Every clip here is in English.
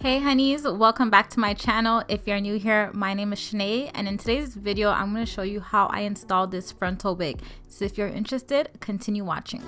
Hey honeys, welcome back to my channel. If you're new here, my name is Shanae, and in today's video I'm going to show you how I installed this frontal wig. So if you're interested, continue watching.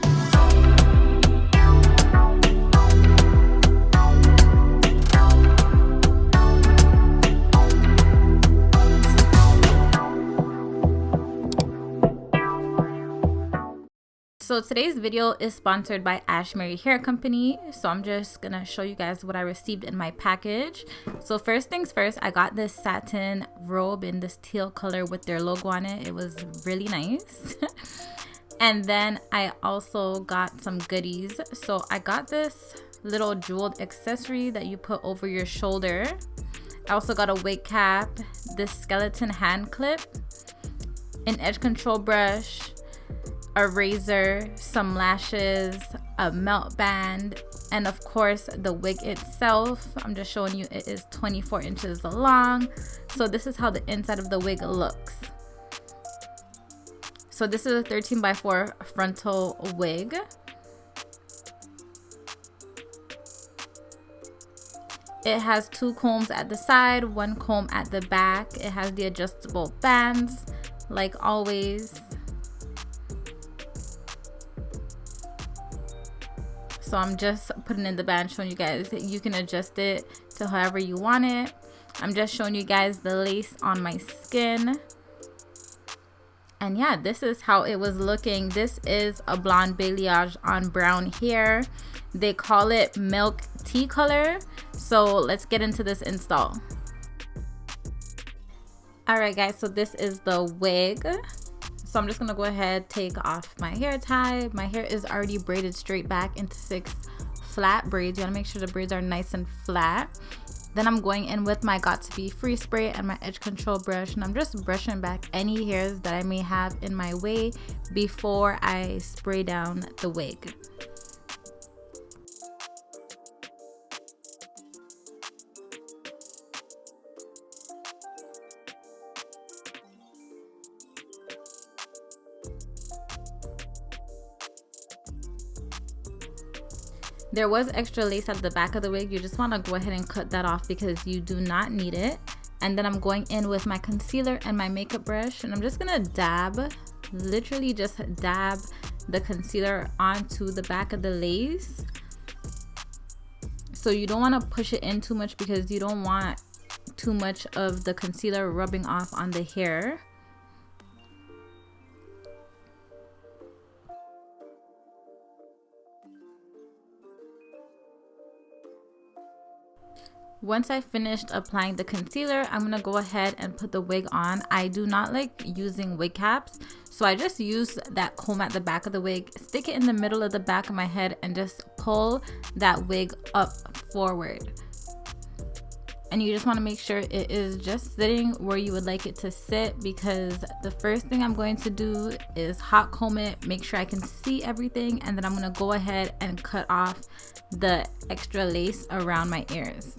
So today's video is sponsored by Ashimary Hair Company. So I'm just gonna show you guys what I received in my package. So first things first, I got this satin robe in this teal color with their logo on it. It was really nice. And then I also got some goodies. So I got this little jeweled accessory that you put over your shoulder. I also got a wig cap, this skeleton hand clip, an edge control brush, a razor, some lashes, a melt band, and of course the wig itself. I'm just showing you it is 24 inches long. So this is how the inside of the wig looks. So this is a 13x4 frontal wig. It has 2 combs at the side, 1 comb at the back. It has the adjustable bands like always. So I'm just putting in the band, showing you guys that you can adjust it to however you want it. I'm just showing you guys the lace on my skin. And yeah, this is how it was looking. This is a blonde balayage on brown hair. They call it milk tea color. So let's get into this install. Alright guys, so this is the wig. So I'm just gonna go ahead, take off my hair tie. My hair is already braided straight back into 6 flat braids. You wanna make sure the braids are nice and flat. Then I'm going in with my got2b free spray and my edge control brush, and I'm just brushing back any hairs that I may have in my way before I spray down the wig. There was extra lace at the back of the wig. You just want to go ahead and cut that off because you do not need it. And then I'm going in with my concealer and my makeup brush, and I'm just gonna dab, literally just dab the concealer onto the back of the lace. So you don't want to push it in too much because you don't want too much of the concealer rubbing off on the hair. Once I finished applying the concealer, I'm gonna go ahead and put the wig on. I do not like using wig caps, so I just use that comb at the back of the wig, stick it in the middle of the back of my head, and just pull that wig up forward. And you just want to make sure it is just sitting where you would like it to sit, because the first thing I'm going to do is hot comb it, make sure I can see everything, and then I'm going to go ahead and cut off the extra lace around my ears.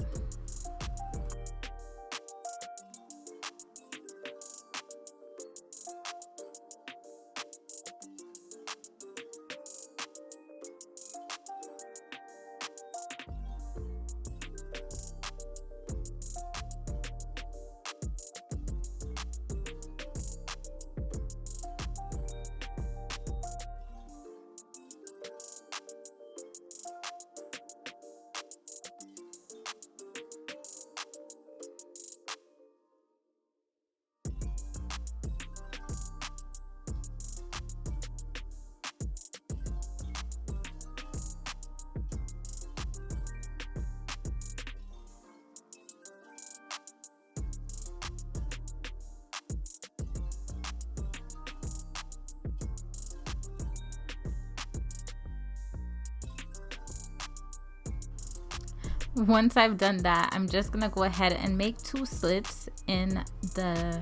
Once I've done that, I'm just gonna go ahead and make 2 slits in the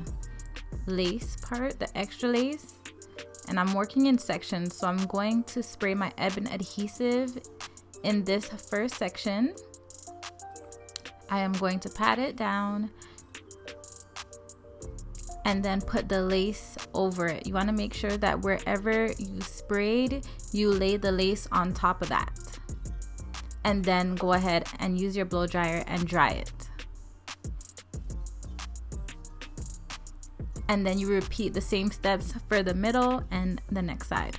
lace part, the extra lace, and I'm working in sections. So I'm going to spray my Eban Adhesive in this first section. I am going to pat it down and then put the lace over it. You want to make sure that wherever you sprayed, you lay the lace on top of that. and then go ahead and use your blow dryer and dry it. And then you repeat the same steps for the middle and the next side.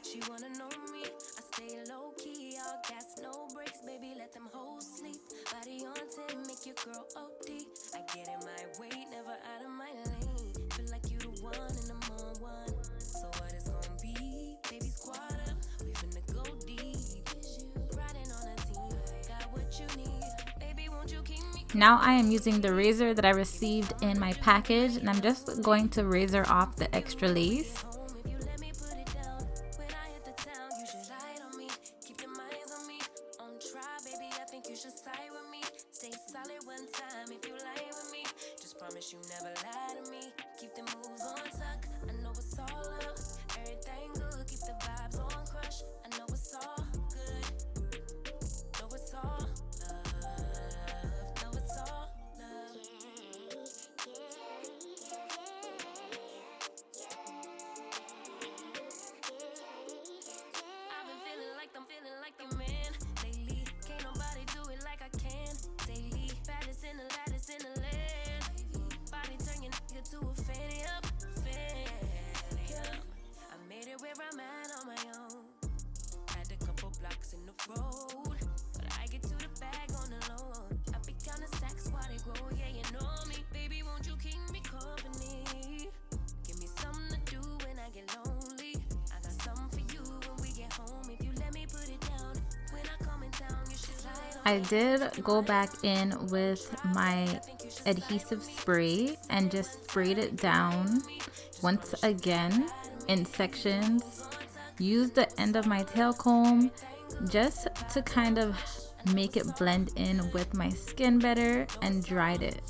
She wanna know me, I stay low key, all gas, no brakes, baby, let them hoes sleep. Body on 10, make your girl OD. I get in my way, never out of my lane. Feel like you the one and I'm on one. So what it's gonna be? Baby, squad up, we finna go deep. Riding on a team, got what you need. Baby, won't you keep me? Now I am using the razor that I received in my package, and I'm just going to razor off the extra lace. You never lie to me. Keep the moves on tuck. I know it's all up. Everything good. Keep the vibes on crush. I know it's all good. Know it's all love. Know it's all love. I've been feeling like the man lately. Can't nobody do it like I can daily. Baddest in the land. To a fanny up. I made it where I'm at on my own. Had a couple blocks in the road, but I get to the bag on the loan. I be counting stacks while they grow. Yeah, you know me, baby. Won't you keep me company? Give me something to do when I get lonely. I got something for you when we get home. If you let me put it down, when I come in town, you should slide on. I did go back in with my adhesive spray and just sprayed it down once again in sections. Used the end of my tail comb just to kind of make it blend in with my skin better, and dried it.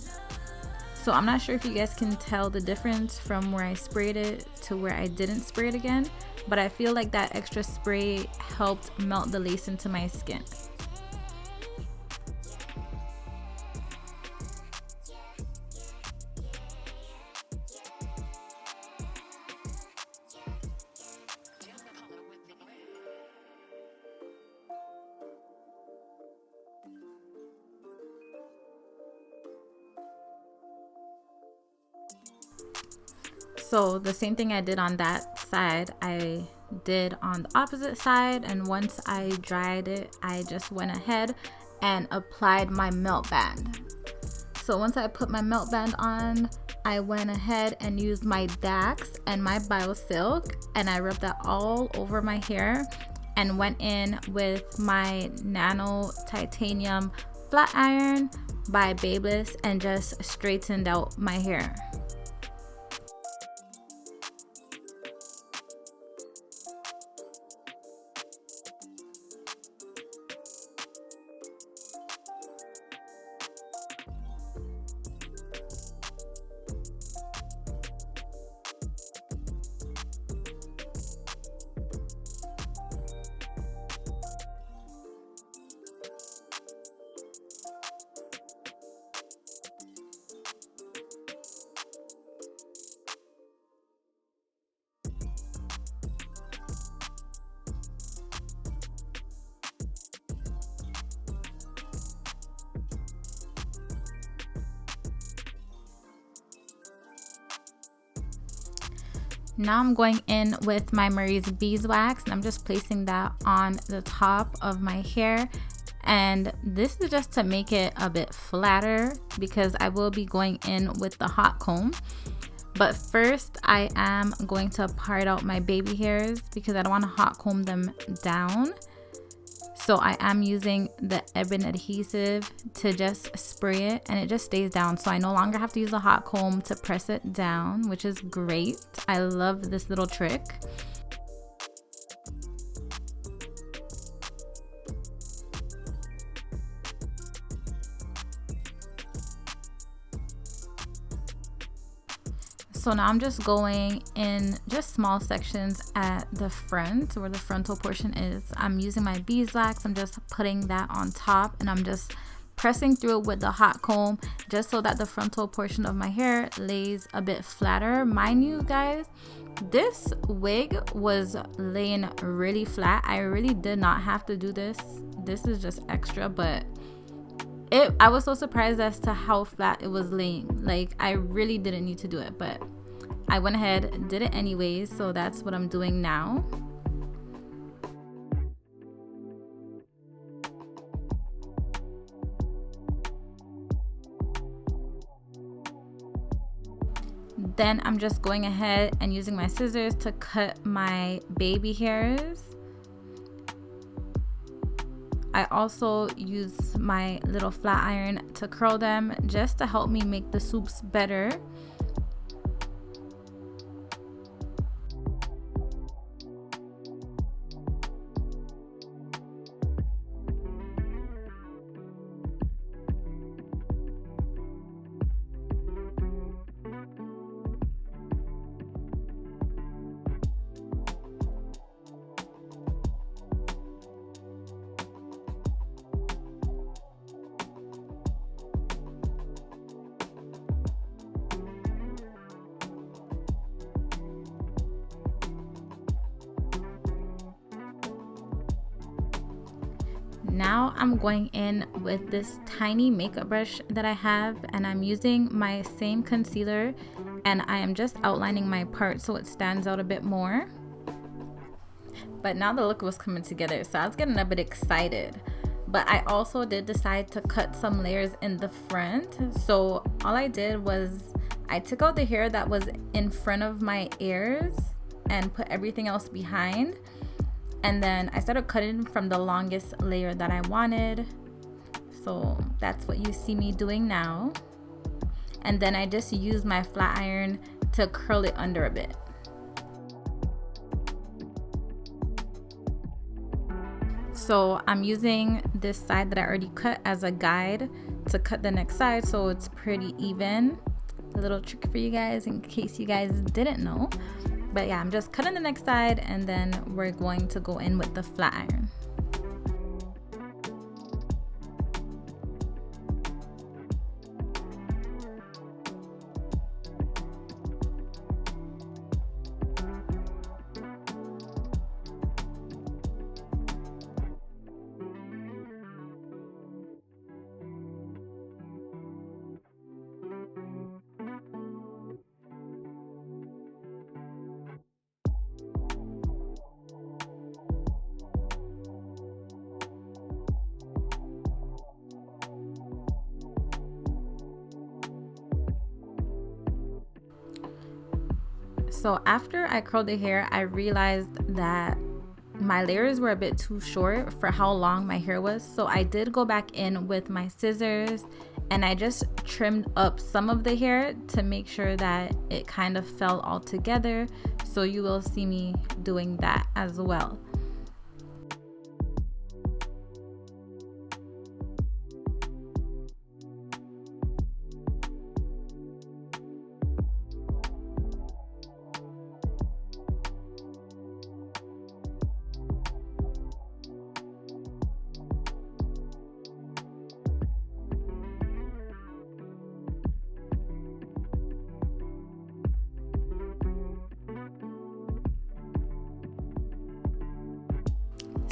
So I'm not sure if you guys can tell the difference from where I sprayed it to where I didn't spray it again, but I feel like that extra spray helped melt the lace into my skin. So the same thing I did on that side, I did on the opposite side, and once I dried it, I just went ahead and applied my melt band. So once I put my melt band on, I went ahead and used my Dax and my BioSilk, and I rubbed that all over my hair and went in with my Nano Titanium Flat Iron by Babyliss and just straightened out my hair. Now I'm going in with my Marie's beeswax, and I'm just placing that on the top of my hair, and this is just to make it a bit flatter because I will be going in with the hot comb. But first I am going to part out my baby hairs because I don't want to hot comb them down. So I am using the Eban Adhesive to just spray it, and it just stays down. So I no longer have to use a hot comb to press it down, which is great. I love this little trick. So now I'm just going in just small sections at the front where the frontal portion is. I'm using my beeswax. I'm just putting that on top, and I'm just pressing through it with the hot comb just so that the frontal portion of my hair lays a bit flatter. Mind you guys, this wig was laying really flat. I really did not have to do this. This is just extra, but I was so surprised as to how flat it was laying. Like, I really didn't need to do it, but I went ahead and did it anyways. So that's what I'm doing now. Then I'm just going ahead and using my scissors to cut my baby hairs. I also use my little flat iron to curl them just to help me make the swoops better. Now I'm going in with this tiny makeup brush that I have, and I'm using my same concealer, and I am just outlining my part so it stands out a bit more. But now the look was coming together, so I was getting a bit excited. But I also did decide to cut some layers in the front. So all I did was I took out the hair that was in front of my ears and put everything else behind. And then I started cutting from the longest layer that I wanted. So that's what you see me doing now. And then I just used my flat iron to curl it under a bit. So I'm using this side that I already cut as a guide to cut the next side so it's pretty even. A little trick for you guys in case you guys didn't know. But yeah, I'm just cutting the next side, and then we're going to go in with the flat iron. So after I curled the hair, I realized that my layers were a bit too short for how long my hair was. So I did go back in with my scissors and I just trimmed up some of the hair to make sure that it kind of fell all together. So you will see me doing that as well.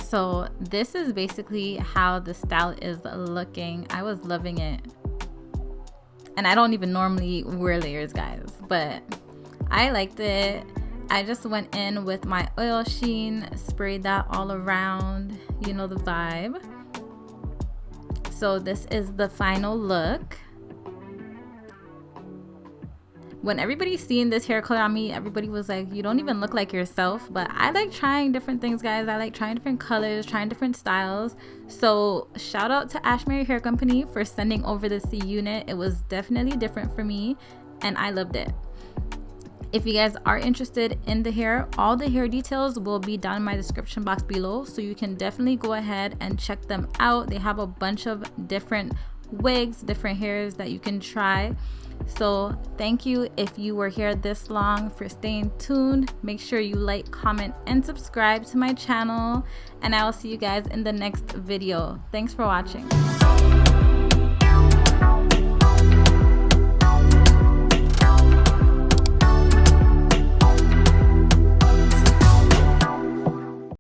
So this is basically how the style is looking. I was loving it. And I don't even normally wear layers, guys, but I liked it. I just went in with my oil sheen, sprayed that all around, you know the vibe. So this is the final look. When everybody's seeing this hair color on me, everybody was like, you don't even look like yourself. But I like trying different things, guys. I like trying different colors, trying different styles. So shout out to Ashimary Hair Company for sending over this unit. It was definitely different for me and I loved it. If you guys are interested in the hair, all the hair details will be down in my description box below. So you can definitely go ahead and check them out. They have a bunch of different wigs, different hairs that you can try. So thank you if you were here this long for staying tuned. Make sure you like, comment, and subscribe to my channel, and I will see you guys in the next video. Thanks for watching.